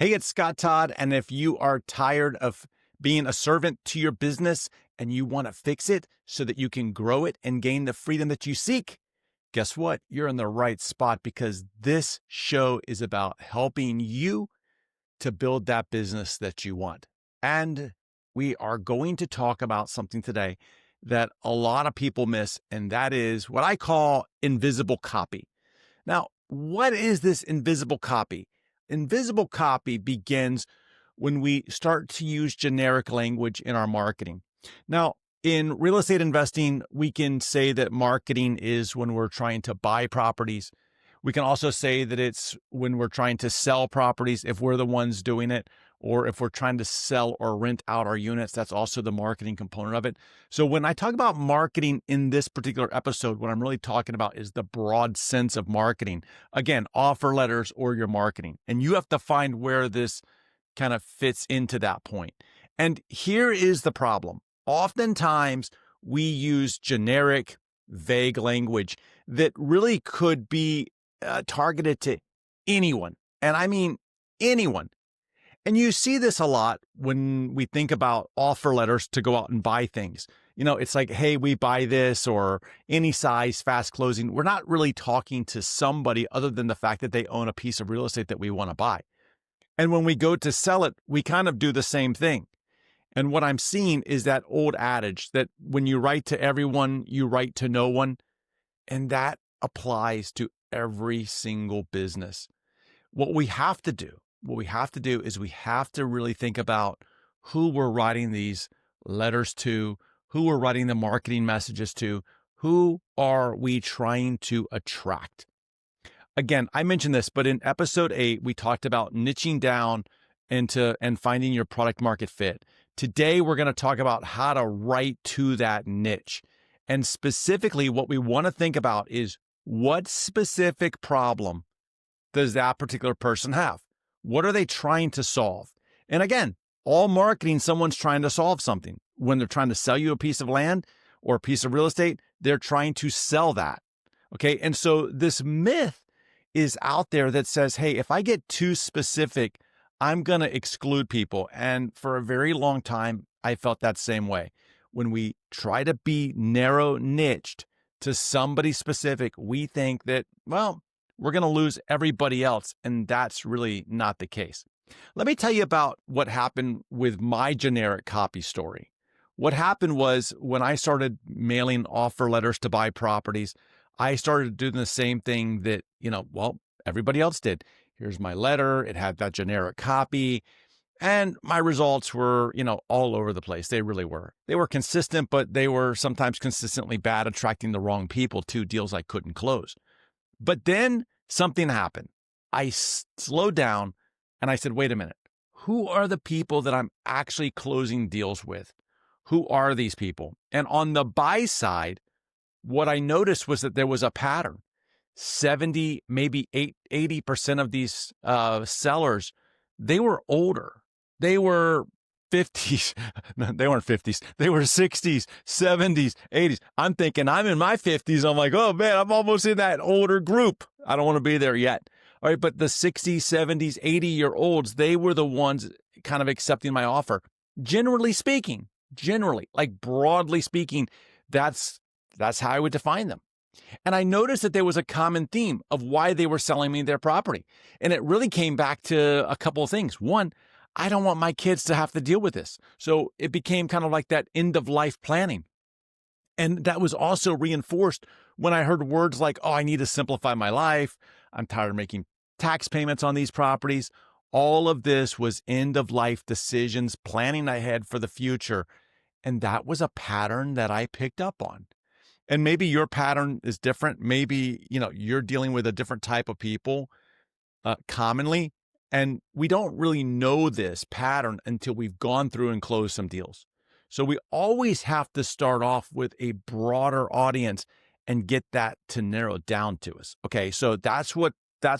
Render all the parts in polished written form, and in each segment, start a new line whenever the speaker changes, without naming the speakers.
Hey, it's Scott Todd. And if you are tired of being a servant to your business and you want to fix it so that you can grow it and gain the freedom that you seek, guess what? You're in the right spot because this show is about helping you to build that business that you want. And we are going to talk about something today that a lot of people miss, and that is what I call invisible copy. Now, what is this invisible copy? Invisible copy begins when we start to use generic language in our marketing. Now, in real estate investing, we can say that marketing is when we're trying to buy properties. We can also say that it's when we're trying to sell properties, if we're the ones doing it, or if we're trying to sell or rent out our units, that's also the marketing component of it. So when I talk about marketing in this particular episode, what I'm really talking about is the broad sense of marketing. Again, offer letters or your marketing. And you have to find where this kind of fits into that point. And here is the problem. Oftentimes, we use generic, vague language that really could be targeted to anyone. And I mean anyone. And you see this a lot when we think about offer letters to go out and buy things. You know, it's like, hey, we buy this or any size, fast closing. We're not really talking to somebody other than the fact that they own a piece of real estate that we want to buy. And when we go to sell it, we kind of do the same thing. And what I'm seeing is that old adage that when you write to everyone, you write to no one. And that applies to every single business. What we have to do is we have to really think about who we're writing these letters to, who we're writing the marketing messages to, who are we trying to attract. Again, I mentioned this, but in episode 8, we talked about niching down and finding your product market fit. Today, we're going to talk about how to write to that niche. And specifically, what we want to think about is what specific problem does that particular person have? What are they trying to solve? And again, all marketing, someone's trying to solve something. When they're trying to sell you a piece of land or a piece of real estate, they're trying to sell that. Okay. And so this myth is out there that says, hey, if I get too specific, I'm going to exclude people. And for a very long time, I felt that same way. When we try to be narrow niched to somebody specific, we think that, well, we're going to lose everybody else. And that's really not the case. Let me tell you about what happened with my generic copy story. What happened was when I started mailing offer letters to buy properties, I started doing the same thing that, everybody else did. Here's my letter. It had that generic copy. And my results were, all over the place. They really were. They were consistent, but they were sometimes consistently bad, attracting the wrong people to deals I couldn't close. But then something happened. I slowed down and I said, wait a minute. Who are the people that I'm actually closing deals with? Who are these people? And on the buy side, what I noticed was that there was a pattern. 70, maybe 80% of these sellers, they were older. They were 50s. They weren't 50s. They were 60s, 70s, 80s. I'm thinking I'm in my 50s. I'm like, oh man, I'm almost in that older group. I don't want to be there yet. All right. But the 60s, 70s, 80-year-olds, they were the ones kind of accepting my offer. Generally speaking, like broadly speaking, that's how I would define them. And I noticed that there was a common theme of why they were selling me their property. And it really came back to a couple of things. One, I don't want my kids to have to deal with this. So it became kind of like that end of life planning. And that was also reinforced when I heard words like, oh, I need to simplify my life. I'm tired of making tax payments on these properties. All of this was end of life decisions, planning ahead for the future. And that was a pattern that I picked up on. And maybe your pattern is different. Maybe, you're dealing with a different type of people commonly. And we don't really know this pattern until we've gone through and closed some deals. So we always have to start off with a broader audience and get that to narrow down to us. Okay, so that's what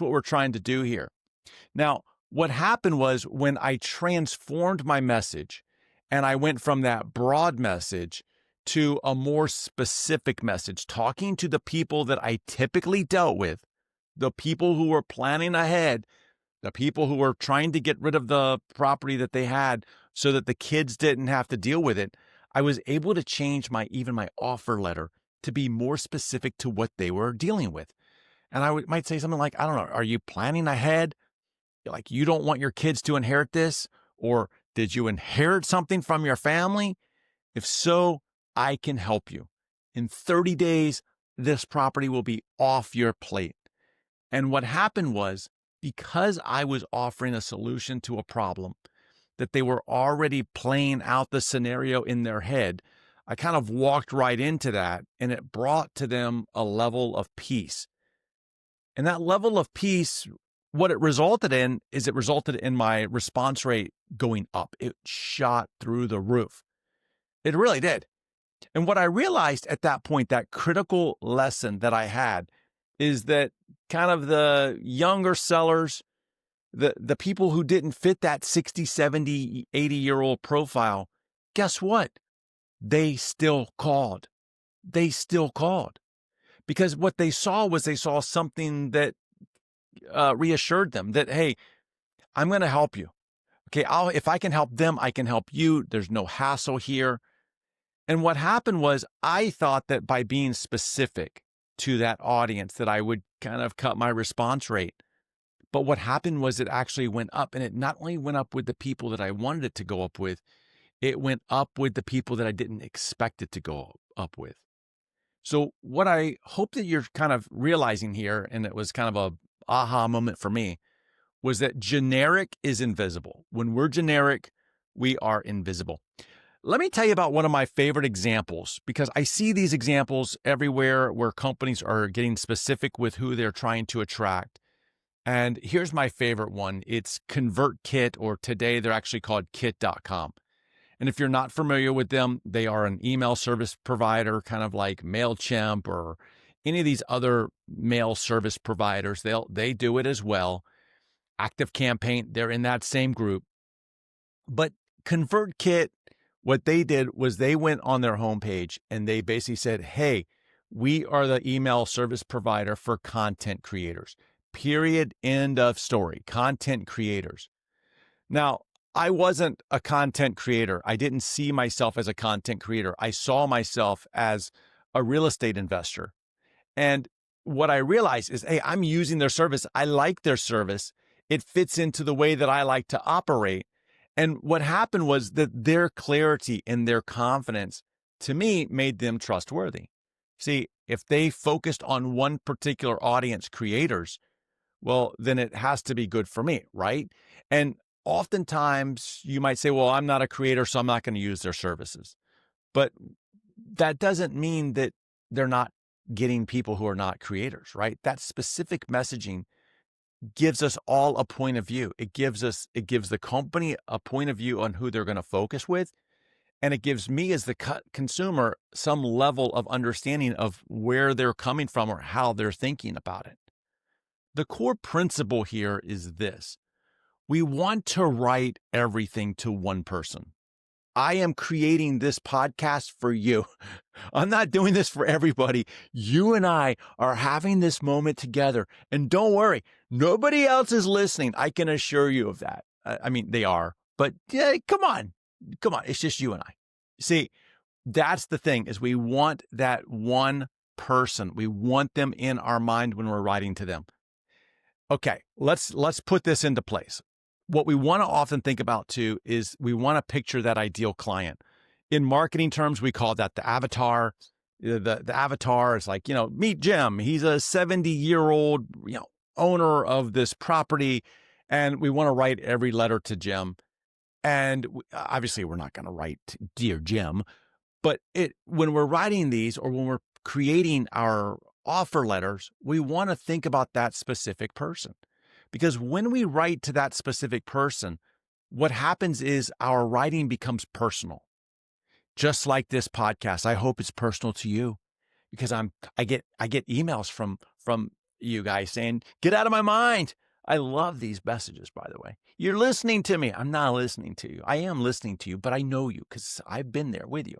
we're trying to do here. Now, what happened was when I transformed my message and I went from that broad message to a more specific message, talking to the people that I typically dealt with, the people who were planning ahead, the people who were trying to get rid of the property that they had so that the kids didn't have to deal with it, I was able to change even my offer letter to be more specific to what they were dealing with. And might say something like, I don't know, are you planning ahead? Like, you don't want your kids to inherit this? Or did you inherit something from your family? If so, I can help you. In 30 days, this property will be off your plate. And what happened was, because I was offering a solution to a problem that they were already playing out the scenario in their head, I kind of walked right into that, and it brought to them a level of peace. And that level of peace, what it resulted in is it resulted in my response rate going up. It shot through the roof. It really did. And what I realized at that point, that critical lesson that I had, is that kind of the younger sellers, the people who didn't fit that 60, 70, 80-year-old profile, guess what? They still called. They still called. Because what they saw was they saw something that reassured them that, hey, I'm going to help you. Okay, if I can help them, I can help you. There's no hassle here. And what happened was, I thought that by being specific to that audience that I would kind of cut my response rate. But what happened was it actually went up, and it not only went up with the people that I wanted it to go up with, it went up with the people that I didn't expect it to go up with. So what I hope that you're kind of realizing here, and it was kind of a aha moment for me, was that generic is invisible. When we're generic, we are invisible. Let me tell you about one of my favorite examples, because I see these examples everywhere where companies are getting specific with who they're trying to attract. And here's my favorite one. It's ConvertKit, or today they're actually called Kit.com. And if you're not familiar with them, they are an email service provider, kind of like MailChimp or any of these other mail service providers. They do it as well. ActiveCampaign, they're in that same group. But ConvertKit, what they did was they went on their homepage and they basically said, hey, we are the email service provider for content creators. Period. End of story. Content creators. Now, I wasn't a content creator. I didn't see myself as a content creator. I saw myself as a real estate investor. And what I realized is, hey, I'm using their service. I like their service. It fits into the way that I like to operate. And what happened was that their clarity and their confidence, to me, made them trustworthy. See, if they focused on one particular audience, creators, well, then it has to be good for me, right? And oftentimes you might say, well, I'm not a creator, so I'm not going to use their services. But that doesn't mean that they're not getting people who are not creators, right? That specific messaging gives us all a point of view. It gives the company a point of view on who they're going to focus with. And it gives me as the consumer some level of understanding of where they're coming from or how they're thinking about it. The core principle here is this. We want to write everything to one person. I am creating this podcast for you. I'm not doing this for everybody. You and I are having this moment together. And don't worry, nobody else is listening. I can assure you of that. I mean, they are, but yeah, come on. It's just you and I. See, that's the thing, is we want that one person. We want them in our mind when we're writing to them. Okay, let's put this into place. What we want to often think about too is we want to picture that ideal client. In marketing terms, we call that the avatar. The avatar is like, meet Jim. He's a 70-year-old, owner of this property, and we want to write every letter to Jim. And obviously, we're not going to write Dear Jim, but when we're writing these, or when we're creating our offer letters, we want to think about that specific person. Because when we write to that specific person, what happens is our writing becomes personal. Just like this podcast, I hope it's personal to you, because I get emails from you guys saying, "Get out of my mind." I love these messages, by the way. You're listening to me. I'm not listening to you. I am listening to you, but I know you because I've been there with you.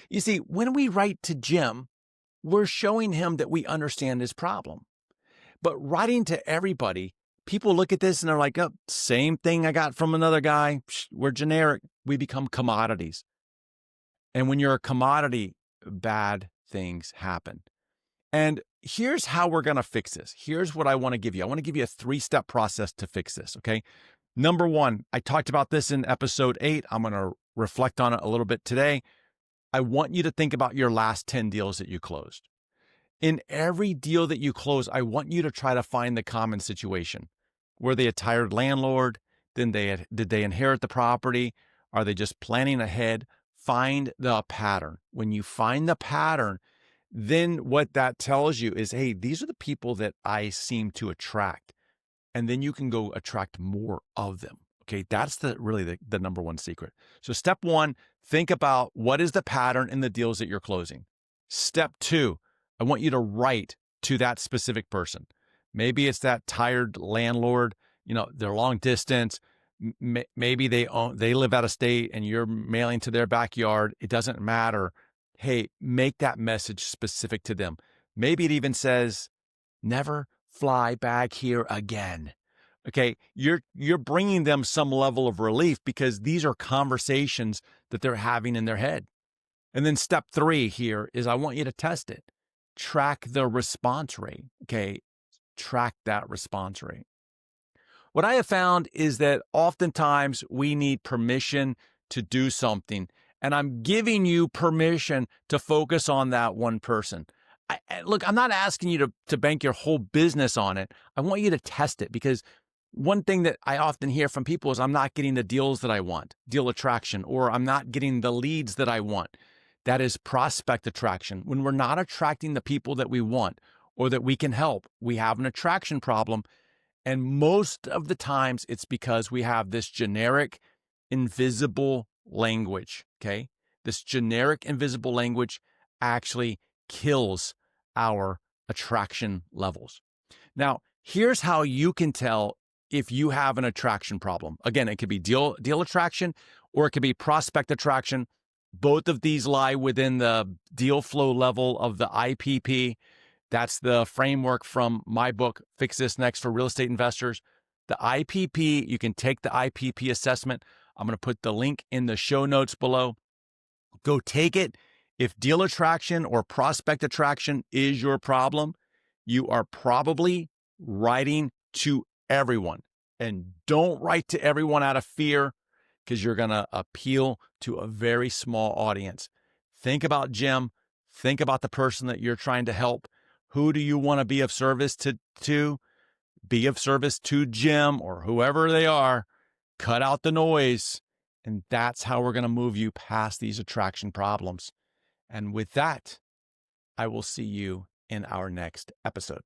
You see, when we write to Jim, we're showing him that we understand his problem. But writing to everybody people look at this and they're like, oh, same thing I got from another guy. We're generic. We become commodities. And when you're a commodity, bad things happen. And here's how we're going to fix this. Here's what I want to give you. I want to give you a 3-step process to fix this, okay? Number 1, I talked about this in episode 8. I'm going to reflect on it a little bit today. I want you to think about your last 10 deals that you closed. In every deal that you close, I want you to try to find the common situation. Were they a tired landlord? Did they inherit the property? Are they just planning ahead? Find the pattern. When you find the pattern, then what that tells you is, hey, these are the people that I seem to attract. And then you can go attract more of them. Okay, that's really the number 1 secret. So step 1, think about what is the pattern in the deals that you're closing. Step 2, I want you to write to that specific person. Maybe it's that tired landlord, they're long distance. Maybe they live out of state and you're mailing to their backyard. It doesn't matter. Hey, make that message specific to them. Maybe it even says, never fly back here again. Okay, you're bringing them some level of relief because these are conversations that they're having in their head. And then step 3 here is I want you to test it. Track the response rate. Okay, track that response rate. What I have found is that oftentimes we need permission to do something, and I'm giving you permission to focus on that one person. Look, I'm not asking you to bank your whole business on it. I want you to test it because one thing that I often hear from people is I'm not getting the deals that I want, deal attraction, or I'm not getting the leads that I want. That is prospect attraction. When we're not attracting the people that we want or that we can help, we have an attraction problem. And most of the times it's because we have this generic, invisible language, okay? This generic, invisible language actually kills our attraction levels. Now, here's how you can tell if you have an attraction problem. Again, it could be deal attraction or it could be prospect attraction. Both of these lie within the deal flow level of the IPP. That's the framework from my book, Fix This Next for Real Estate Investors. The IPP, you can take the IPP assessment. I'm going to put the link in the show notes below. Go take it. If deal attraction or prospect attraction is your problem, you are probably writing to everyone. And don't write to everyone out of fear because you're going to appeal to a very small audience. Think about Jim. Think about the person that you're trying to help. Who do you want to be of service to? Be of service to Jim or whoever they are. Cut out the noise. And that's how we're going to move you past these attraction problems. And with that, I will see you in our next episode.